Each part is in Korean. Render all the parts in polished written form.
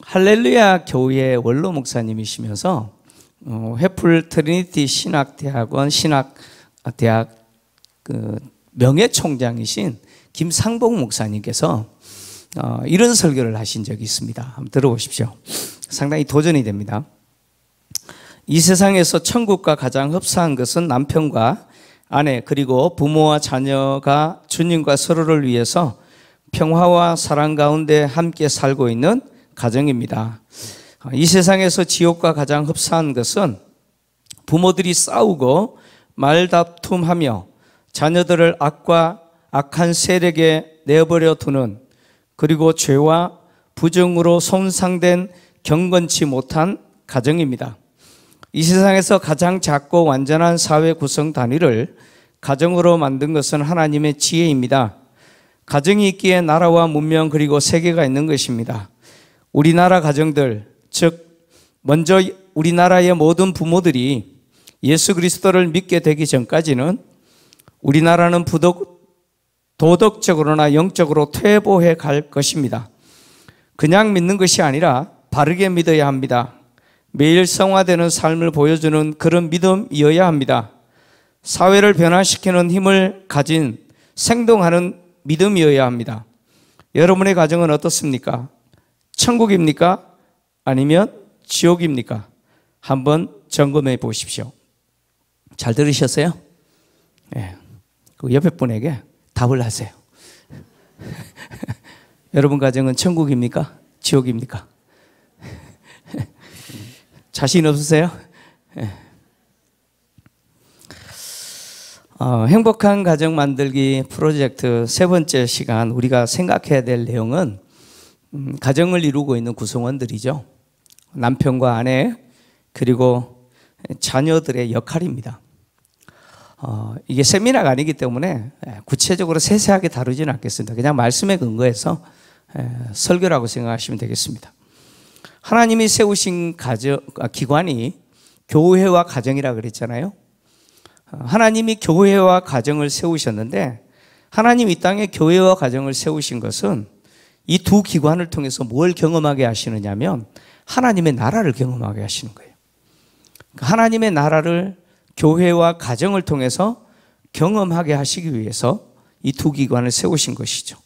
할렐루야 교회 원로 목사님이시면서 회풀 트리니티 신학대학원 신학대학 명예총장이신 김상복 목사님께서 이런 설교를 하신 적이 있습니다. 한번 들어보십시오. 상당히 도전이 됩니다. 이 세상에서 천국과 가장 흡사한 것은 남편과 아내 그리고 부모와 자녀가 주님과 서로를 위해서 평화와 사랑 가운데 함께 살고 있는 가정입니다. 이 세상에서 지옥과 가장 흡사한 것은 부모들이 싸우고 말다툼하며 자녀들을 악한 세력에 내버려 두는, 그리고 죄와 부정으로 손상된 경건치 못한 가정입니다. 이 세상에서 가장 작고 완전한 사회 구성 단위를 가정으로 만든 것은 하나님의 지혜입니다. 가정이 있기에 나라와 문명 그리고 세계가 있는 것입니다. 우리나라 가정들, 즉 먼저 우리나라의 모든 부모들이 예수 그리스도를 믿게 되기 전까지는 우리나라는 도덕적으로나 영적으로 퇴보해 갈 것입니다. 그냥 믿는 것이 아니라 바르게 믿어야 합니다. 매일 성화되는 삶을 보여주는 그런 믿음이어야 합니다. 사회를 변화시키는 힘을 가진 생동하는 믿음이어야 합니다. 여러분의 가정은 어떻습니까? 천국입니까? 아니면 지옥입니까? 한번 점검해 보십시오. 잘 들으셨어요? 네. 그 옆에 분에게 답을 하세요. 여러분 가정은 천국입니까? 지옥입니까? 자신 없으세요? 네. 행복한 가정 만들기 프로젝트 세 번째 시간, 우리가 생각해야 될 내용은 가정을 이루고 있는 구성원들이죠. 남편과 아내 그리고 자녀들의 역할입니다. 이게 세미나가 아니기 때문에 구체적으로 세세하게 다루지는 않겠습니다. 그냥 말씀에 근거해서 설교라고 생각하시면 되겠습니다. 하나님이 세우신 기관이 교회와 가정이라 그랬잖아요. 하나님이 교회와 가정을 세우셨는데, 하나님 이 땅에 교회와 가정을 세우신 것은 이 두 기관을 통해서 뭘 경험하게 하시느냐면 하나님의 나라를 경험하게 하시는 거예요. 하나님의 나라를 교회와 가정을 통해서 경험하게 하시기 위해서 이 두 기관을 세우신 것이죠.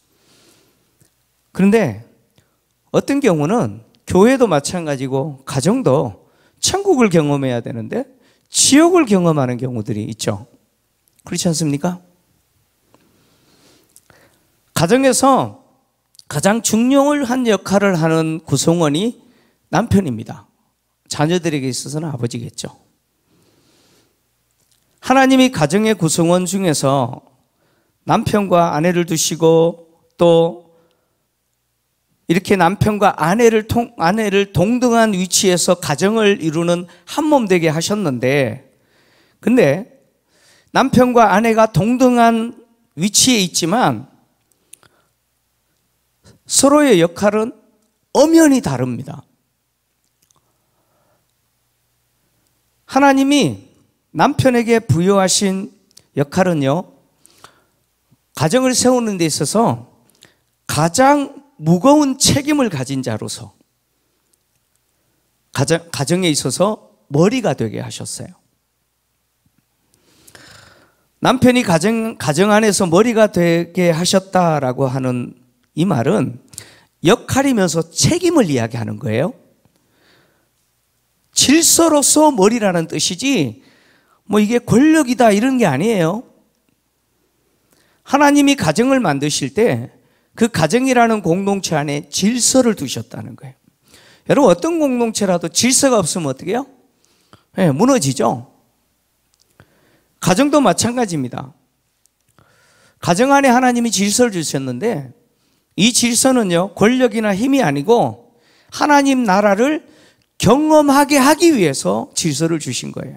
그런데 어떤 경우는 교회도 마찬가지고 가정도 천국을 경험해야 되는데 지옥을 경험하는 경우들이 있죠. 그렇지 않습니까? 가정에서 가장 중요한 역할을 하는 구성원이 남편입니다. 자녀들에게 있어서는 아버지겠죠. 하나님이 가정의 구성원 중에서 남편과 아내를 두시고 또 이렇게 남편과 아내를 동등한 위치에서 가정을 이루는 한몸 되게 하셨는데, 근데 남편과 아내가 동등한 위치에 있지만 서로의 역할은 엄연히 다릅니다. 하나님이 남편에게 부여하신 역할은요, 가정을 세우는 데 있어서 가장 무거운 책임을 가진 자로서 가정에 있어서 머리가 되게 하셨어요. 남편이 가정 안에서 머리가 되게 하셨다라고 하는 이 말은 역할이면서 책임을 이야기하는 거예요. 질서로서 머리라는 뜻이지 뭐 이게 권력이다 이런 게 아니에요. 하나님이 가정을 만드실 때 그 가정이라는 공동체 안에 질서를 두셨다는 거예요. 여러분, 어떤 공동체라도 질서가 없으면 어떻게 해요? 네, 무너지죠. 가정도 마찬가지입니다. 가정 안에 하나님이 질서를 주셨는데 이 질서는요, 권력이나 힘이 아니고 하나님 나라를 경험하게 하기 위해서 질서를 주신 거예요.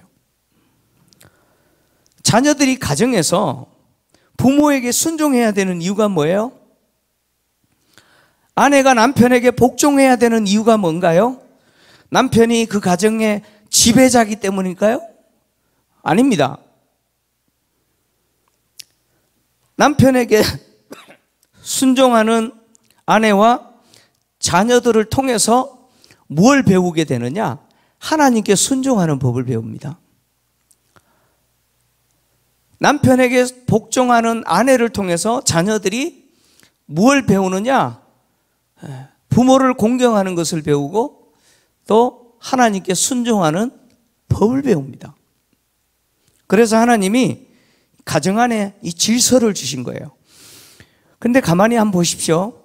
자녀들이 가정에서 부모에게 순종해야 되는 이유가 뭐예요? 아내가 남편에게 복종해야 되는 이유가 뭔가요? 남편이 그 가정의 지배자이기 때문일까요? 아닙니다. 남편에게 순종하는 아내와 자녀들을 통해서 뭘 배우게 되느냐? 하나님께 순종하는 법을 배웁니다. 남편에게 복종하는 아내를 통해서 자녀들이 뭘 배우느냐? 부모를 공경하는 것을 배우고 또 하나님께 순종하는 법을 배웁니다. 그래서 하나님이 가정 안에 이 질서를 주신 거예요. 근데 가만히 한번 보십시오.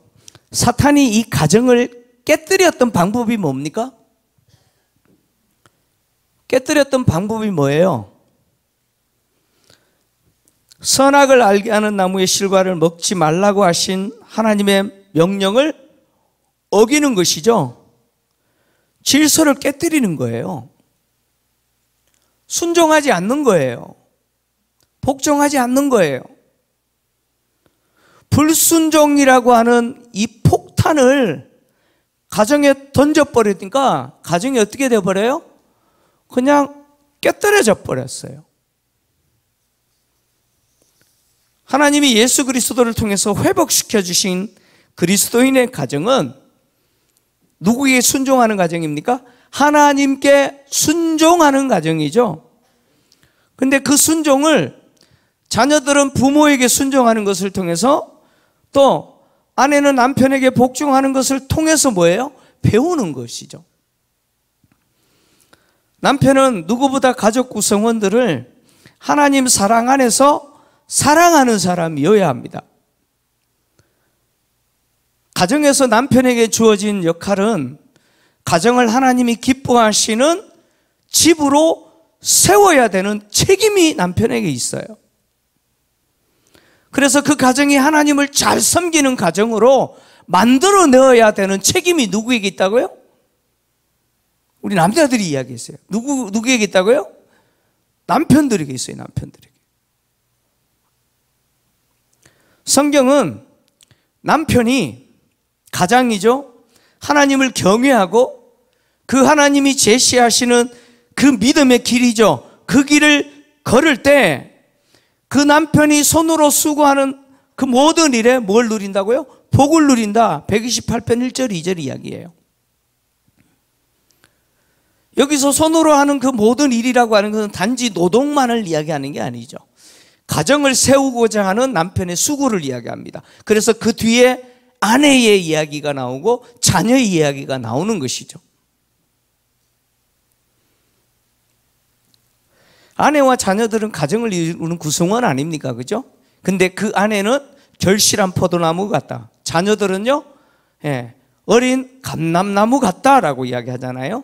사탄이 이 가정을 깨뜨렸던 방법이 뭡니까? 깨뜨렸던 방법이 뭐예요? 선악을 알게 하는 나무의 실과를 먹지 말라고 하신 하나님의 명령을 어기는 것이죠. 질서를 깨뜨리는 거예요. 순종하지 않는 거예요. 복종하지 않는 거예요. 불순종이라고 하는 이 폭탄을 가정에 던져버리니까 가정이 어떻게 되어버려요? 그냥 깨뜨려져 버렸어요. 하나님이 예수 그리스도를 통해서 회복시켜 주신 그리스도인의 가정은 누구에게 순종하는 가정입니까? 하나님께 순종하는 가정이죠. 근데 그 순종을 자녀들은 부모에게 순종하는 것을 통해서 또 아내는 남편에게 복종하는 것을 통해서 뭐예요? 배우는 것이죠. 남편은 누구보다 가족 구성원들을 하나님 사랑 안에서 사랑하는 사람이어야 합니다. 가정에서 남편에게 주어진 역할은 가정을 하나님이 기뻐하시는 집으로 세워야 되는 책임이 남편에게 있어요. 그래서 그 가정이 하나님을 잘 섬기는 가정으로 만들어 내어야 되는 책임이 누구에게 있다고요? 우리 남자들이 이야기했어요. 누구에게 있다고요? 남편들에게 있어요. 남편들에게. 성경은 남편이 가장이죠. 하나님을 경외하고 그 하나님이 제시하시는 그 믿음의 길이죠. 그 길을 걸을 때 그 남편이 손으로 수고하는 그 모든 일에 뭘 누린다고요? 복을 누린다. 128편 1절 2절 이야기예요. 여기서 손으로 하는 그 모든 일이라고 하는 것은 단지 노동만을 이야기하는 게 아니죠. 가정을 세우고자 하는 남편의 수고를 이야기합니다. 그래서 그 뒤에 아내의 이야기가 나오고 자녀의 이야기가 나오는 것이죠. 아내와 자녀들은 가정을 이루는 구성원 아닙니까? 그죠? 근데 그 아내는 결실한 포도나무 같다. 자녀들은요, 어린 감람나무 같다라고 이야기하잖아요.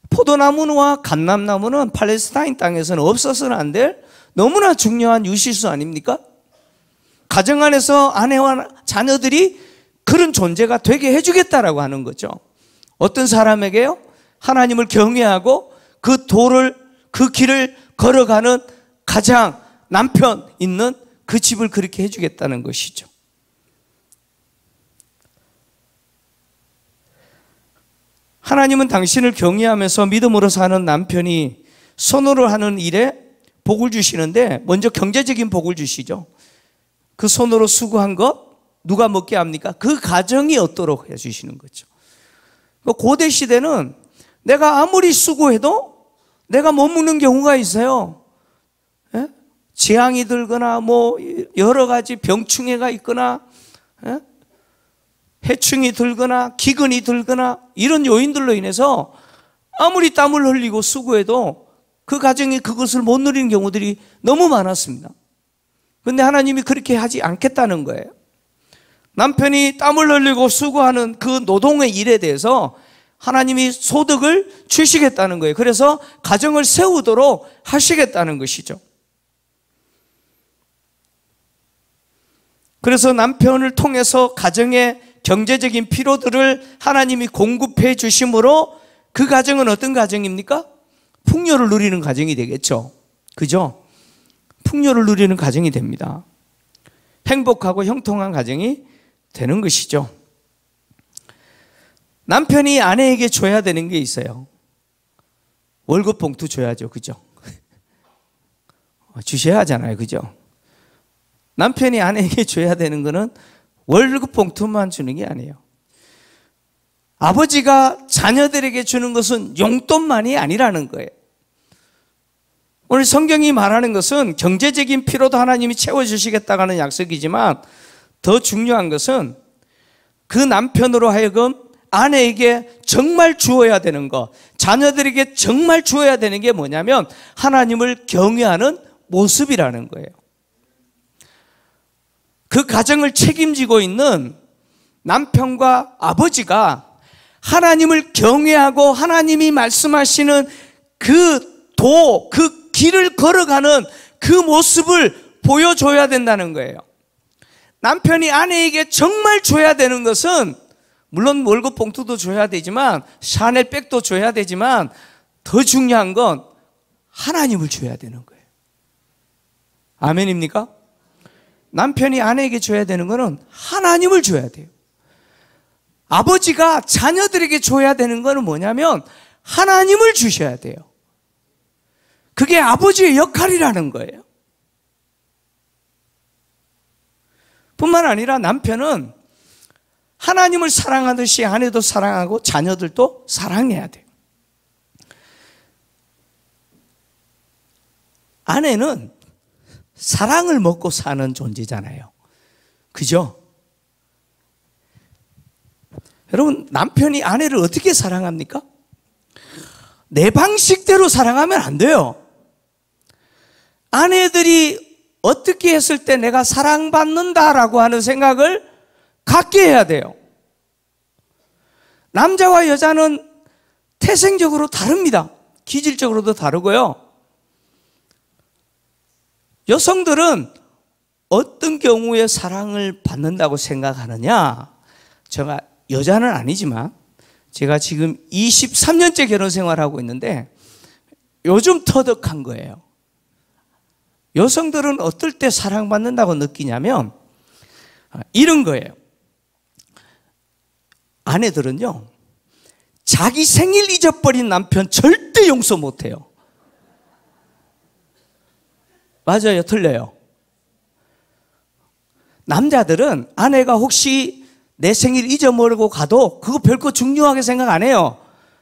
포도나무와 감람나무는 팔레스타인 땅에서는 없어서는 안 될 너무나 중요한 유실수 아닙니까? 가정 안에서 아내와 자녀들이 그런 존재가 되게 해주겠다라고 하는 거죠. 어떤 사람에게요? 하나님을 경외하고 그 길을 걸어가는 가장 남편 있는 그 집을 그렇게 해주겠다는 것이죠. 하나님은 당신을 경외하면서 믿음으로 사는 남편이 손으로 하는 일에 복을 주시는데 먼저 경제적인 복을 주시죠. 그 손으로 수고한 것 누가 먹게 합니까? 그 가정이 얻도록 해주시는 거죠. 고대 시대는 내가 아무리 수고해도 내가 못 먹는 경우가 있어요. 재앙이 들거나 뭐 여러 가지 병충해가 있거나 해충이 들거나 기근이 들거나 이런 요인들로 인해서 아무리 땀을 흘리고 수고해도 그 가정이 그것을 못 누리는 경우들이 너무 많았습니다. 그런데 하나님이 그렇게 하지 않겠다는 거예요. 남편이 땀을 흘리고 수고하는 그 노동의 일에 대해서 하나님이 소득을 주시겠다는 거예요. 그래서 가정을 세우도록 하시겠다는 것이죠. 그래서 남편을 통해서 가정의 경제적인 필요들을 하나님이 공급해 주심으로 그 가정은 어떤 가정입니까? 풍요를 누리는 가정이 되겠죠. 그죠? 풍요를 누리는 가정이 됩니다. 행복하고 형통한 가정이 되는 것이죠. 남편이 아내에게 줘야 되는 게 있어요. 월급 봉투 줘야죠. 그죠? 주셔야 하잖아요. 그죠? 남편이 아내에게 줘야 되는 거는 월급 봉투만 주는 게 아니에요. 아버지가 자녀들에게 주는 것은 용돈만이 아니라는 거예요. 오늘 성경이 말하는 것은 경제적인 필요도 하나님이 채워주시겠다고 하는 약속이지만 더 중요한 것은 그 남편으로 하여금 아내에게 정말 주어야 되는 것, 자녀들에게 정말 주어야 되는 게 뭐냐면 하나님을 경외하는 모습이라는 거예요. 그 가정을 책임지고 있는 남편과 아버지가 하나님을 경외하고 하나님이 말씀하시는 그 길을 걸어가는 그 모습을 보여줘야 된다는 거예요. 남편이 아내에게 정말 줘야 되는 것은 물론 월급 봉투도 줘야 되지만 샤넬 백도 줘야 되지만 더 중요한 건 하나님을 줘야 되는 거예요. 아멘입니까? 남편이 아내에게 줘야 되는 거는 하나님을 줘야 돼요. 아버지가 자녀들에게 줘야 되는 거는 뭐냐면 하나님을 주셔야 돼요. 그게 아버지의 역할이라는 거예요. 뿐만 아니라 남편은 하나님을 사랑하듯이 아내도 사랑하고 자녀들도 사랑해야 돼요. 아내는 사랑을 먹고 사는 존재잖아요. 그죠? 여러분, 남편이 아내를 어떻게 사랑합니까? 내 방식대로 사랑하면 안 돼요. 아내들이 어떻게 했을 때 내가 사랑받는다라고 하는 생각을 갖게 해야 돼요. 남자와 여자는 태생적으로 다릅니다. 기질적으로도 다르고요. 여성들은 어떤 경우에 사랑을 받는다고 생각하느냐? 제가 여자는 아니지만 제가 지금 23년째 결혼 생활하고 있는데 요즘 터득한 거예요. 여성들은 어떨 때 사랑받는다고 느끼냐면 이런 거예요. 아내들은요, 자기 생일 잊어버린 남편 절대 용서 못해요. 맞아요, 틀려요? 남자들은 아내가 혹시 내 생일 잊어버리고 가도 그거 별거 중요하게 생각 안 해요.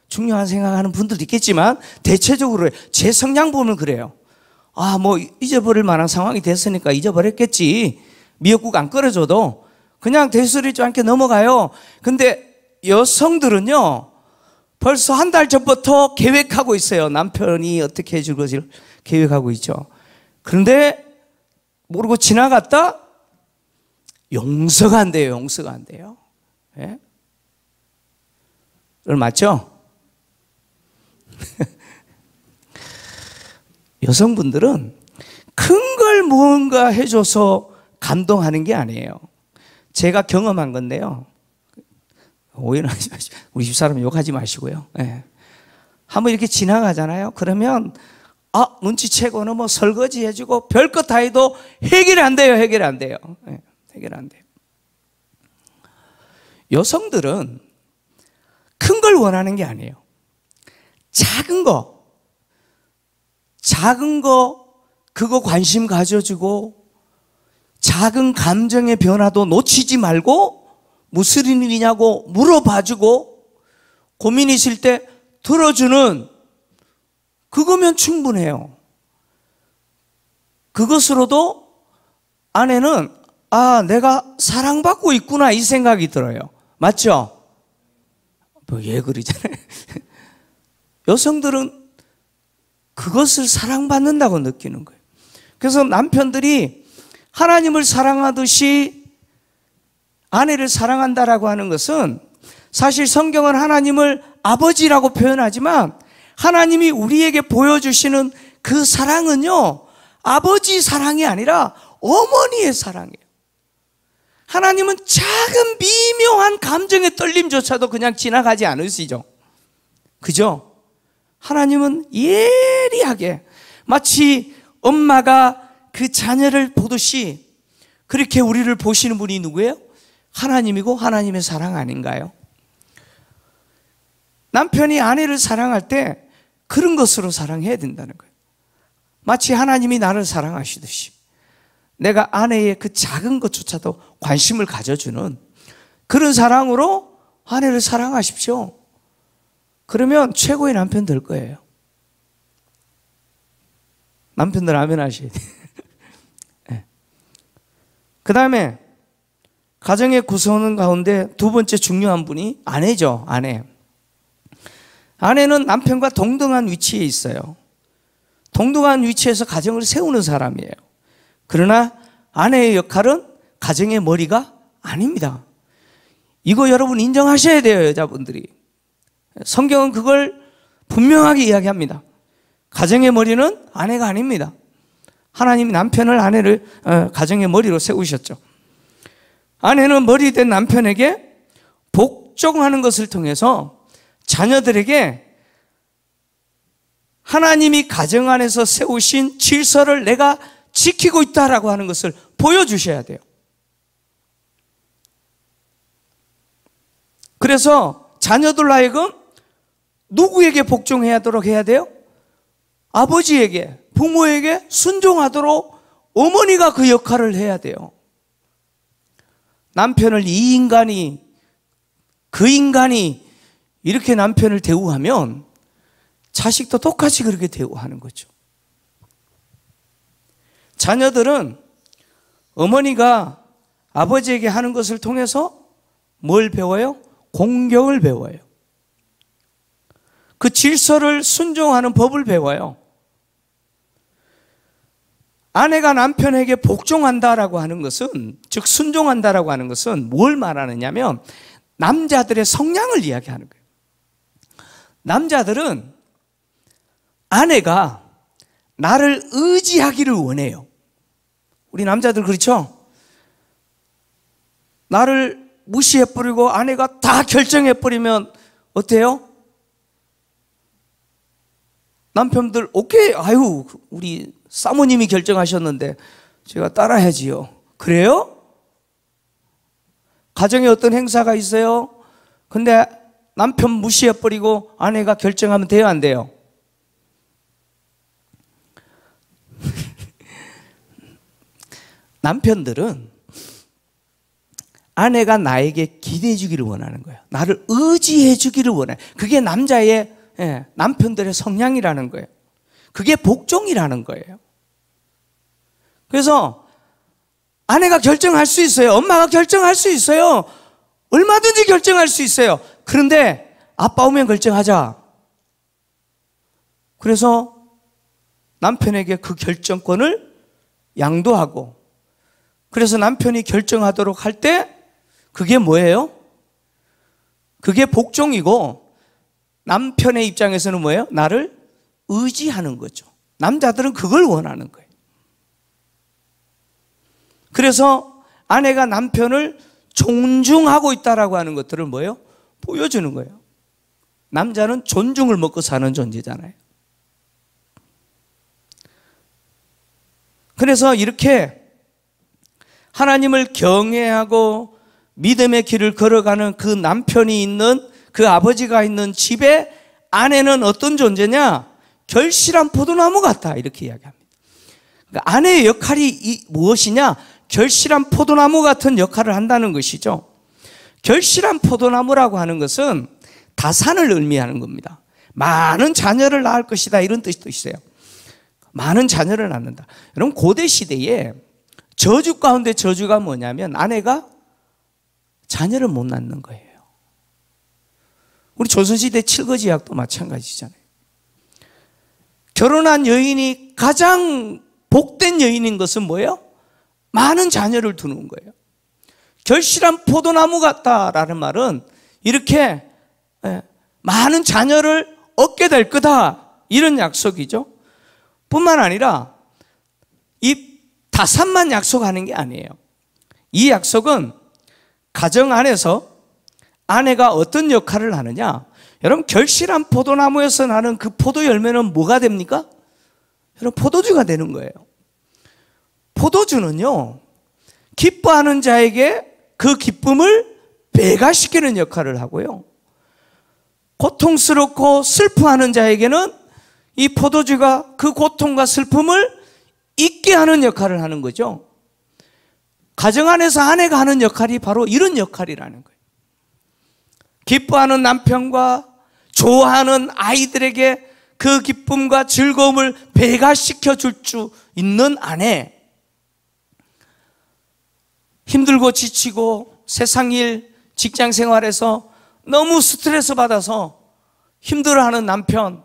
중요한 생각하는 분들도 있겠지만 대체적으로 제 성향 보면 그래요. 아, 뭐 잊어버릴 만한 상황이 됐으니까 잊어버렸겠지. 미역국 안 끓여줘도 그냥 대수롭지 않게 넘어가요. 근데 여성들은요, 벌써 한 달 전부터 계획하고 있어요. 남편이 어떻게 해줄 것을 계획하고 있죠. 그런데 모르고 지나갔다? 용서가 안 돼요. 용서가 안 돼요. 예? 맞죠? 여성분들은 큰 걸 무언가 해줘서 감동하는 게 아니에요. 제가 경험한 건데요. 오해는 하지 마시고, 우리 집사람 욕하지 마시고요. 예. 한번 이렇게 지나가잖아요. 그러면 눈치채고는 뭐 설거지 해주고 별것 다 해도 해결이 안 돼요. 해결이 안 돼요. 예. 해결 안 돼요. 여성들은 큰 걸 원하는 게 아니에요. 작은 거 그거 관심 가져주고 작은 감정의 변화도 놓치지 말고 무슨 일이냐고 물어봐주고 고민 있을 때 들어주는 그거면 충분해요. 그것으로도 아내는 내가 사랑받고 있구나 이 생각이 들어요. 맞죠? 뭐 예 그러잖아요. 여성들은 그것을 사랑받는다고 느끼는 거예요. 그래서 남편들이 하나님을 사랑하듯이 아내를 사랑한다라고 하는 것은 사실 성경은 하나님을 아버지라고 표현하지만 하나님이 우리에게 보여주시는 그 사랑은요, 아버지 사랑이 아니라 어머니의 사랑이에요. 하나님은 작은 미묘한 감정의 떨림조차도 그냥 지나가지 않으시죠. 그죠? 하나님은 예리하게 마치 엄마가 그 자녀를 보듯이 그렇게 우리를 보시는 분이 누구예요? 하나님이고 하나님의 사랑 아닌가요? 남편이 아내를 사랑할 때 그런 것으로 사랑해야 된다는 거예요. 마치 하나님이 나를 사랑하시듯이 내가 아내의 그 작은 것조차도 관심을 가져주는 그런 사랑으로 아내를 사랑하십시오. 그러면 최고의 남편 될 거예요. 남편들 아멘 하셔야 돼요. 네. 그 다음에 가정의 구성원 가운데 두 번째 중요한 분이 아내죠. 아내. 아내는 남편과 동등한 위치에 있어요. 동등한 위치에서 가정을 세우는 사람이에요. 그러나 아내의 역할은 가정의 머리가 아닙니다. 이거 여러분 인정하셔야 돼요, 여자분들이. 성경은 그걸 분명하게 이야기합니다. 가정의 머리는 아내가 아닙니다. 하나님이 남편을 아내를 가정의 머리로 세우셨죠. 아내는 머리 된 남편에게 복종하는 것을 통해서 자녀들에게 하나님이 가정 안에서 세우신 질서를 내가 지키고 있다라고 하는 것을 보여주셔야 돼요. 그래서 자녀들 하여금 누구에게 복종하도록 해야 돼요? 아버지에게, 부모에게 순종하도록 어머니가 그 역할을 해야 돼요. 남편을 이 인간이, 그 인간이 이렇게 남편을 대우하면 자식도 똑같이 그렇게 대우하는 거죠. 자녀들은 어머니가 아버지에게 하는 것을 통해서 뭘 배워요? 공경을 배워요. 그 질서를 순종하는 법을 배워요. 아내가 남편에게 복종한다라고 하는 것은, 즉 순종한다라고 하는 것은 뭘 말하느냐면 남자들의 성향을 이야기하는 거예요. 남자들은 아내가 나를 의지하기를 원해요. 우리 남자들 그렇죠? 나를 무시해버리고 아내가 다 결정해버리면 어때요? 남편들 오케이, 아유 우리 사모님이 결정하셨는데 제가 따라야지요. 그래요? 가정에 어떤 행사가 있어요? 근데 남편 무시해버리고 아내가 결정하면 돼요, 안 돼요? 남편들은 아내가 나에게 기대해 주기를 원하는 거예요. 나를 의지해 주기를 원해요. 그게 남자의, 남편들의 성향이라는 거예요. 그게 복종이라는 거예요. 그래서 아내가 결정할 수 있어요. 엄마가 결정할 수 있어요. 얼마든지 결정할 수 있어요. 그런데 아빠 오면 결정하자. 그래서 남편에게 그 결정권을 양도하고, 그래서 남편이 결정하도록 할 때 그게 뭐예요? 그게 복종이고, 남편의 입장에서는 뭐예요? 나를 의지하는 거죠. 남자들은 그걸 원하는 거예요. 그래서 아내가 남편을 존중하고 있다라고 하는 것들을 뭐예요? 보여주는 거예요. 남자는 존중을 먹고 사는 존재잖아요. 그래서 이렇게 하나님을 경외하고 믿음의 길을 걸어가는 그 남편이 있는, 그 아버지가 있는 집에 아내는 어떤 존재냐? 결실한 포도나무 같다, 이렇게 이야기합니다. 그러니까 아내의 역할이 무엇이냐? 결실한 포도나무 같은 역할을 한다는 것이죠. 결실한 포도나무라고 하는 것은 다산을 의미하는 겁니다. 많은 자녀를 낳을 것이다, 이런 뜻도 있어요. 많은 자녀를 낳는다. 여러분, 고대 시대에 저주 가운데 저주가 뭐냐면 아내가 자녀를 못 낳는 거예요. 우리 조선시대 칠거지약도 마찬가지잖아요. 결혼한 여인이 가장 복된 여인인 것은 뭐예요? 많은 자녀를 두는 거예요. 결실한 포도나무 같다라는 말은 이렇게 많은 자녀를 얻게 될 거다, 이런 약속이죠. 뿐만 아니라 이 다산만 약속하는 게 아니에요. 이 약속은 가정 안에서 아내가 어떤 역할을 하느냐. 여러분, 결실한 포도나무에서 나는 그 포도 열매는 뭐가 됩니까? 여러분, 포도주가 되는 거예요. 포도주는요, 기뻐하는 자에게 그 기쁨을 배가시키는 역할을 하고요, 고통스럽고 슬퍼하는 자에게는 이 포도주가 그 고통과 슬픔을 잊게 하는 역할을 하는 거죠. 가정 안에서 아내가 하는 역할이 바로 이런 역할이라는 거예요. 기뻐하는 남편과 좋아하는 아이들에게 그 기쁨과 즐거움을 배가시켜 줄 수 있는 아내, 힘들고 지치고 세상 일, 직장 생활에서 너무 스트레스 받아서 힘들어하는 남편,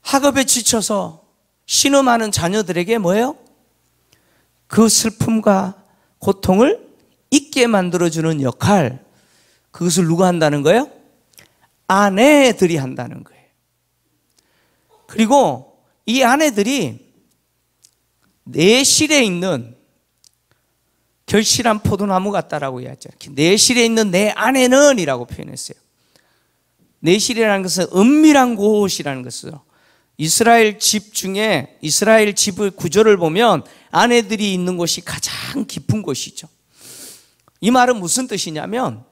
학업에 지쳐서 신음하는 자녀들에게 뭐예요? 그 슬픔과 고통을 잊게 만들어주는 역할, 그것을 누가 한다는 거예요? 아내들이 한다는 거예요. 그리고 이 아내들이 내실에 있는 결실한 포도나무 같다라고 이야기하죠. 내실에 있는 내 아내는 이라고 표현했어요. 내실이라는 것은 은밀한 곳이라는 것이죠. 이스라엘 집 중에 이스라엘 집의 구조를 보면 아내들이 있는 곳이 가장 깊은 곳이죠. 이 말은 무슨 뜻이냐면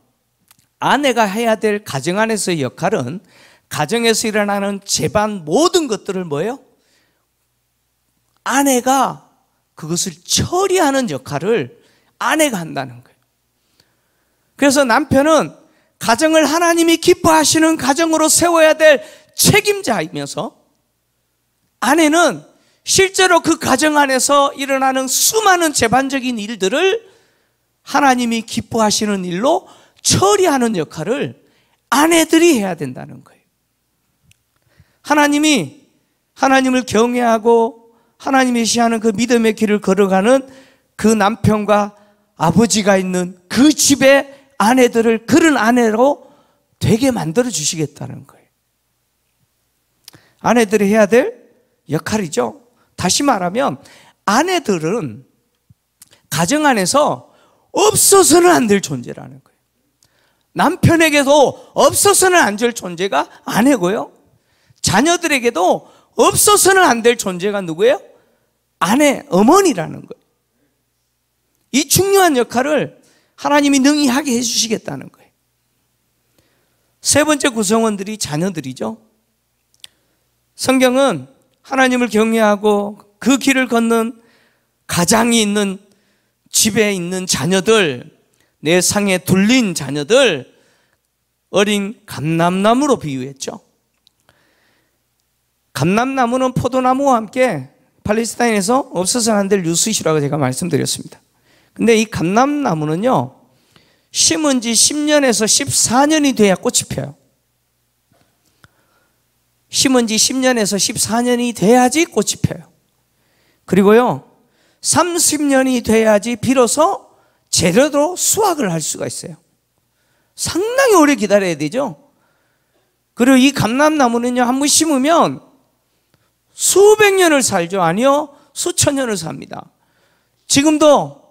아내가 해야 될 가정 안에서의 역할은 가정에서 일어나는 재반 모든 것들을 뭐예요? 아내가 그것을 처리하는 역할을 아내가 한다는 거예요. 그래서 남편은 가정을 하나님이 기뻐하시는 가정으로 세워야 될 책임자이면서 아내는 실제로 그 가정 안에서 일어나는 수많은 재반적인 일들을 하나님이 기뻐하시는 일로 처리하는 역할을 아내들이 해야 된다는 거예요. 하나님을 경외하고 하나님이 시하는 그 믿음의 길을 걸어가는 그 남편과 아버지가 있는 그 집의 아내들을 그런 아내로 되게 만들어 주시겠다는 거예요. 아내들이 해야 될 역할이죠. 다시 말하면 아내들은 가정 안에서 없어서는 안 될 존재라는 거예요. 남편에게도 없어서는 안 될 존재가 아내고요, 자녀들에게도 없어서는 안 될 존재가 누구예요? 아내, 어머니라는 거예요. 이 중요한 역할을 하나님이 능히 하게 해주시겠다는 거예요. 세 번째 구성원들이 자녀들이죠. 성경은 하나님을 경외하고 그 길을 걷는 가장이 있는 집에 있는 자녀들, 내 상에 둘린 자녀들, 어린 감람나무로 비유했죠. 감람나무는 포도나무와 함께 팔레스타인에서 없어서는 안 될 유수이시라고 제가 말씀드렸습니다. 근데 이 감람나무는요, 심은 지 10년에서 14년이 돼야 꽃이 펴요. 심은 지 10년에서 14년이 돼야지 꽃이 펴요. 그리고요, 30년이 돼야지 비로소 재료로 수확을 할 수가 있어요. 상당히 오래 기다려야 되죠. 그리고 이 감람나무는요, 한 번 심으면 수백 년을 살죠. 아니요, 수천 년을 삽니다. 지금도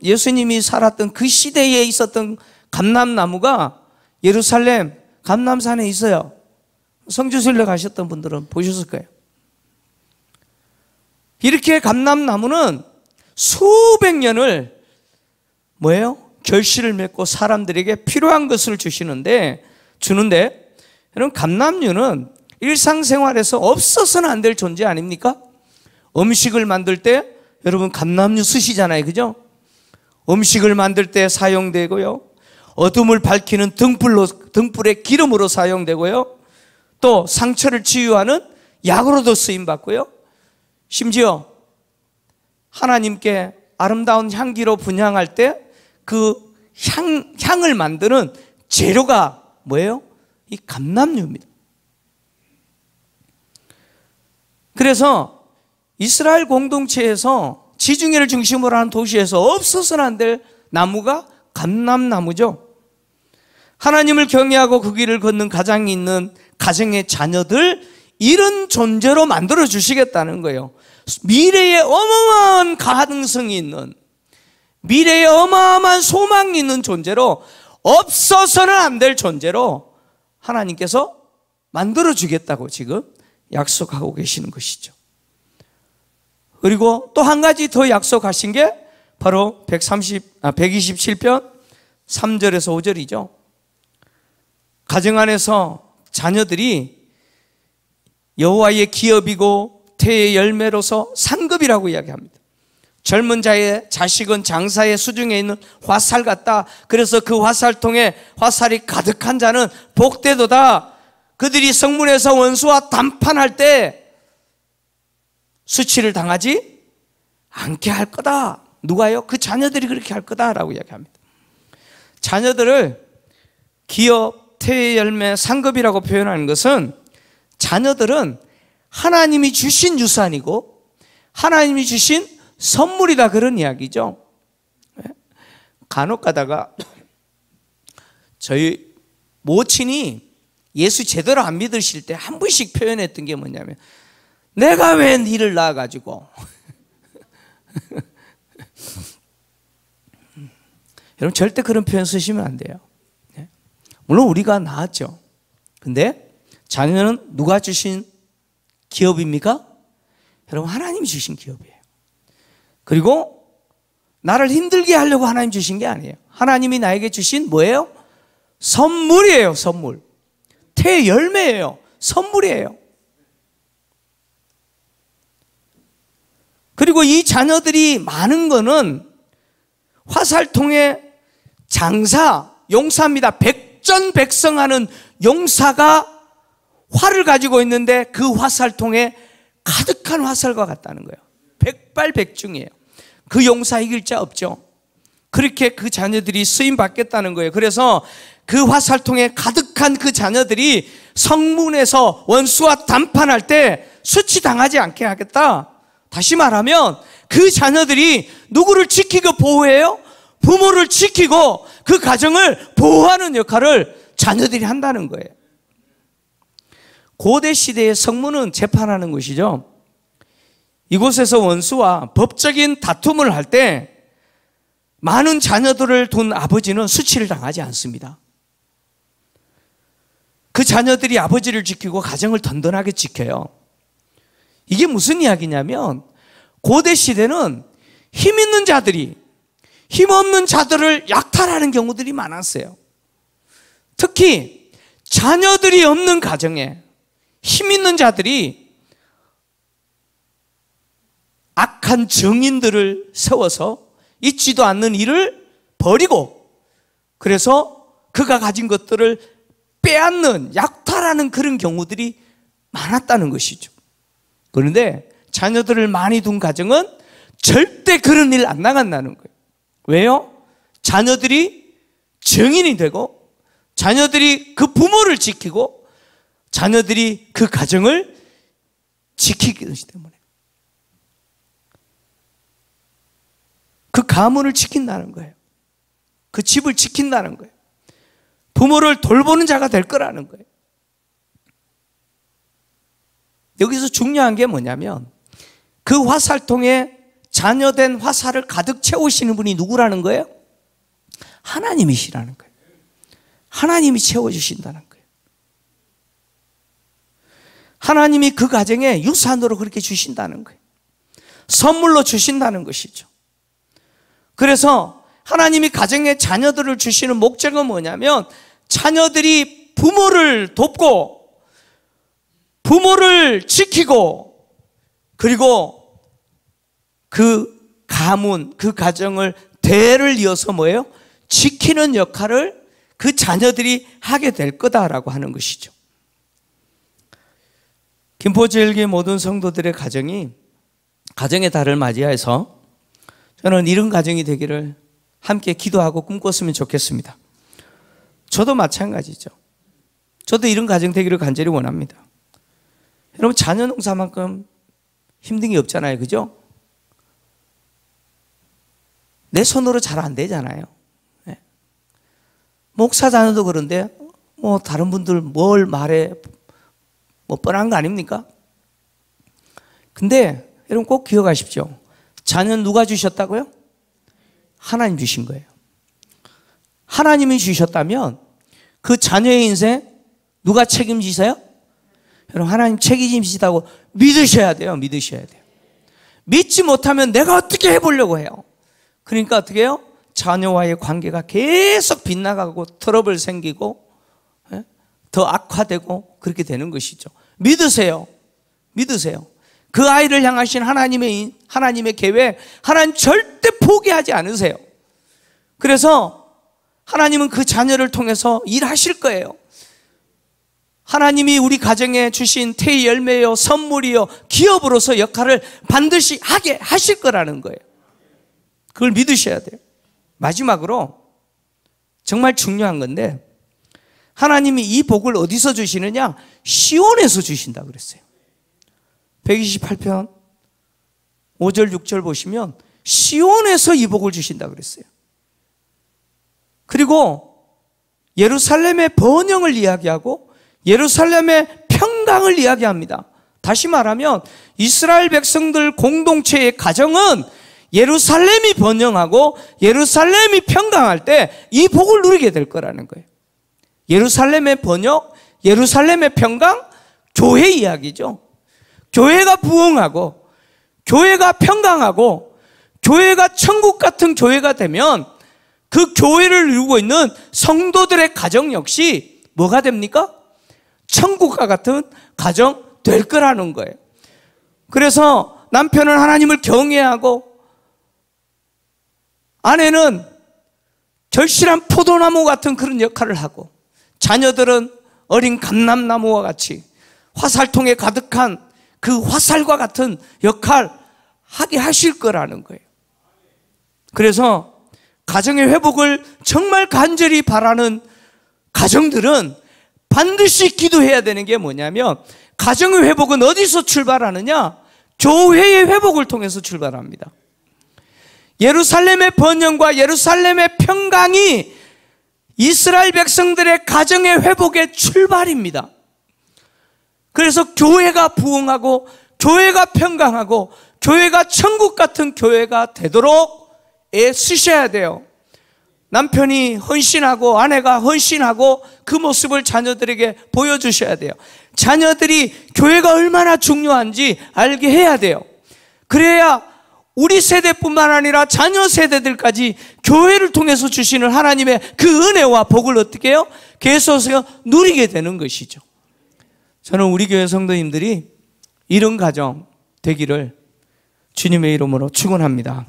예수님이 살았던 그 시대에 있었던 감람나무가 예루살렘 감람산에 있어요. 성지순례 가셨던 분들은 보셨을 거예요. 이렇게 감람나무는 수백 년을 결실을 맺고 사람들에게 필요한 것을 주는데 여러분, 감람류는 일상생활에서 없어서는 안 될 존재 아닙니까? 음식을 만들 때 여러분 감람류 쓰시잖아요, 그죠? 음식을 만들 때 사용되고요, 어둠을 밝히는 등불의 기름으로 사용되고요, 또 상처를 치유하는 약으로도 쓰임받고요, 심지어 하나님께 아름다운 향기로 분향할 때 그 향을 만드는 재료가 뭐예요? 이 감람류입니다. 그래서 이스라엘 공동체에서 지중해를 중심으로 하는 도시에서 없어서는 안 될 나무가 감람나무죠. 하나님을 경외하고 그 길을 걷는 가장이 있는 가정의 자녀들, 이런 존재로 만들어 주시겠다는 거예요. 미래에 어마어마한 가능성이 있는, 미래에 어마어마한 소망이 있는 존재로, 없어서는 안 될 존재로 하나님께서 만들어 주겠다고 지금 약속하고 계시는 것이죠. 그리고 또 한 가지 더 약속하신 게 바로 127편 3절에서 5절이죠. 가정 안에서 자녀들이 여호와의 기업이고 태의 열매로서 상급이라고 이야기합니다. 젊은 자의 자식은 장사의 수중에 있는 화살 같다. 그래서 그 화살통에 화살이 가득한 자는 복되도다. 그들이 성문에서 원수와 담판할 때 수치를 당하지 않게 할 거다. 누가요? 그 자녀들이 그렇게 할 거다라고 이야기합니다. 자녀들을 기업, 태의 열매, 상급이라고 표현하는 것은 자녀들은 하나님이 주신 유산이고 하나님이 주신 선물이다, 그런 이야기죠. 간혹 가다가 저희 모친이 예수 제대로 안 믿으실 때 한 번씩 표현했던 게 뭐냐면, 내가 왜 니를 낳아가지고 여러분 절대 그런 표현 쓰시면 안 돼요. 물론 우리가 낳았죠. 근데 자녀는 누가 주신 기업입니까? 여러분 하나님이 주신 기업이에요. 그리고 나를 힘들게 하려고 하나님 주신 게 아니에요. 하나님이 나에게 주신 뭐예요? 선물이에요. 선물. 태열매예요. 선물이에요. 그리고 이 자녀들이 많은 거는 화살통의 장사, 용사입니다. 백전백승하는 용사가 활을 가지고 있는데 그 화살통에 가득한 화살과 같다는 거예요. 백발백중이에요. 그 용사 이길 자 없죠. 그렇게 그 자녀들이 쓰임 받겠다는 거예요. 그래서 그 화살통에 가득한 그 자녀들이 성문에서 원수와 담판할 때 수치당하지 않게 하겠다. 다시 말하면 그 자녀들이 누구를 지키고 보호해요? 부모를 지키고 그 가정을 보호하는 역할을 자녀들이 한다는 거예요. 고대 시대의 성문은 재판하는 곳이죠. 이곳에서 원수와 법적인 다툼을 할 때 많은 자녀들을 둔 아버지는 수치를 당하지 않습니다. 그 자녀들이 아버지를 지키고 가정을 든든하게 지켜요. 이게 무슨 이야기냐면, 고대 시대는 힘 있는 자들이 힘 없는 자들을 약탈하는 경우들이 많았어요. 특히 자녀들이 없는 가정에 힘 있는 자들이 악한 정인들을 세워서 있지도 않는 일을 벌이고, 그래서 그가 가진 것들을 빼앗는, 약탈하는 그런 경우들이 많았다는 것이죠. 그런데 자녀들을 많이 둔 가정은 절대 그런 일 안 나간다는 거예요. 왜요? 자녀들이 정인이 되고 자녀들이 그 부모를 지키고 자녀들이 그 가정을 지키기 때문에, 그 가문을 지킨다는 거예요. 그 집을 지킨다는 거예요. 부모를 돌보는 자가 될 거라는 거예요. 여기서 중요한 게 뭐냐면, 그 화살통에 자녀된 화살을 가득 채우시는 분이 누구라는 거예요? 하나님이시라는 거예요. 하나님이 채워주신다는 거예요. 하나님이 그 가정에 유산으로 그렇게 주신다는 거예요. 선물로 주신다는 것이죠. 그래서 하나님이 가정에 자녀들을 주시는 목적은 뭐냐면, 자녀들이 부모를 돕고 부모를 지키고, 그리고 그 가문, 그 가정을 대를 이어서 뭐예요? 지키는 역할을 그 자녀들이 하게 될 거다라고 하는 것이죠. 김포제일교회 모든 성도들의 가정이 가정의 달을 맞이해서 저는 이런 가정이 되기를 함께 기도하고 꿈꿨으면 좋겠습니다. 저도 마찬가지죠. 저도 이런 가정 되기를 간절히 원합니다. 여러분, 자녀 농사만큼 힘든 게 없잖아요. 그죠? 내 손으로 잘 안 되잖아요. 네. 목사 자녀도 그런데 뭐 다른 분들 뭘 말해, 뭐 뻔한 거 아닙니까? 근데 여러분 꼭 기억하십시오. 자녀는 누가 주셨다고요? 하나님 주신 거예요. 하나님이 주셨다면 그 자녀의 인생 누가 책임지세요? 여러분, 하나님 책임지시다고 믿으셔야 돼요. 믿으셔야 돼요. 믿지 못하면 내가 어떻게 해보려고 해요. 그러니까 어떻게 해요? 자녀와의 관계가 계속 빗나가고 트러블 생기고 더 악화되고 그렇게 되는 것이죠. 믿으세요. 믿으세요. 그 아이를 향하신 하나님의 계획, 하나님 절대 포기하지 않으세요. 그래서 하나님은 그 자녀를 통해서 일하실 거예요. 하나님이 우리 가정에 주신 태의 열매요, 선물이요, 기업으로서 역할을 반드시 하게 하실 거라는 거예요. 그걸 믿으셔야 돼요. 마지막으로 정말 중요한 건데, 하나님이 이 복을 어디서 주시느냐? 시온에서 주신다 그랬어요. 128편 5절 6절 보시면 시온에서 이 복을 주신다 그랬어요. 그리고 예루살렘의 번영을 이야기하고 예루살렘의 평강을 이야기합니다. 다시 말하면 이스라엘 백성들 공동체의 가정은 예루살렘이 번영하고 예루살렘이 평강할 때 이 복을 누리게 될 거라는 거예요. 예루살렘의 번영, 예루살렘의 평강, 교회 이야기죠. 교회가 부흥하고 교회가 평강하고 교회가 천국 같은 교회가 되면 그 교회를 이루고 있는 성도들의 가정 역시 뭐가 됩니까? 천국과 같은 가정 될 거라는 거예요. 그래서 남편은 하나님을 경외하고 아내는 절실한 포도나무 같은 그런 역할을 하고 자녀들은 어린 감람나무와 같이 화살통에 가득한 그 화살과 같은 역할 하게 하실 거라는 거예요. 그래서 가정의 회복을 정말 간절히 바라는 가정들은 반드시 기도해야 되는 게 뭐냐면, 가정의 회복은 어디서 출발하느냐? 교회의 회복을 통해서 출발합니다. 예루살렘의 번영과 예루살렘의 평강이 이스라엘 백성들의 가정의 회복의 출발입니다. 그래서 교회가 부흥하고 교회가 평강하고 교회가 천국 같은 교회가 되도록 애쓰셔야 돼요. 남편이 헌신하고 아내가 헌신하고 그 모습을 자녀들에게 보여주셔야 돼요. 자녀들이 교회가 얼마나 중요한지 알게 해야 돼요. 그래야 우리 세대뿐만 아니라 자녀 세대들까지 교회를 통해서 주시는 하나님의 그 은혜와 복을 어떻게 해요? 계속해서 누리게 되는 것이죠. 저는 우리 교회 성도님들이 이런 가정 되기를 주님의 이름으로 축원합니다.